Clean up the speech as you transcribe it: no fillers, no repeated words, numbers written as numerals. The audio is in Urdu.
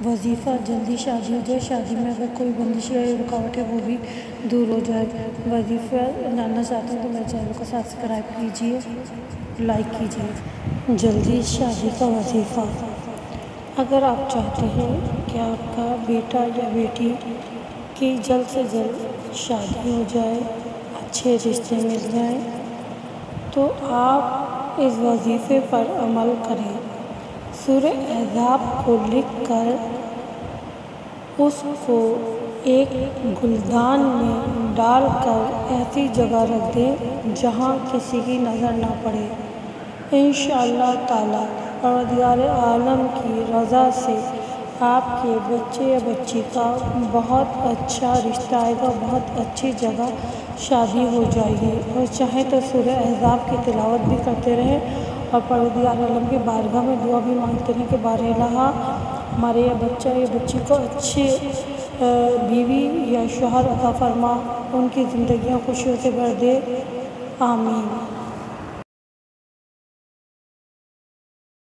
وظیفہ جلدی شادی ہو جائے، شادی میں اگر کوئی بندش یا رکاوٹ ہے وہ بھی دور ہو جائے۔ وظیفہ جاننا چاہتے ہیں تو میرے چینل کو سبسکرائب کیجیے، لائک کیجیے۔ جلدی شادی کا وظیفہ۔ اگر آپ چاہتے ہیں کہ آپ کا بیٹا یا بیٹی کی جلد سے جلد شادی ہو جائے، اچھے رشتے مل جائیں، تو آپ اس وظیفے پر عمل کریں۔ سورہ احزاب کو لکھ کر اس کو ایک گلدان میں ڈال کر ایسی جگہ رکھ دیں جہاں کسی کی نظر نہ پڑے۔ انشاءاللہ تعالیٰ پروردگار عالم کی رضا سے آپ کے بچے یا بچی کا بہت اچھا رشتہ آئے گا، بہت اچھی جگہ شادی ہو جائے گی۔ اور چاہیں تو سورہ احزاب کی تلاوت بھی کرتے رہیں اور پروردگار عالم کی بارگاہ میں دعا بھی مانگتے رہیں کہ بارے الہ ہمارے یا بچہ یا بچی کو اچھے بیوی یا شوہر عطا فرما، ان کی زندگیاں خوشیوں سے بھر دے، آمین۔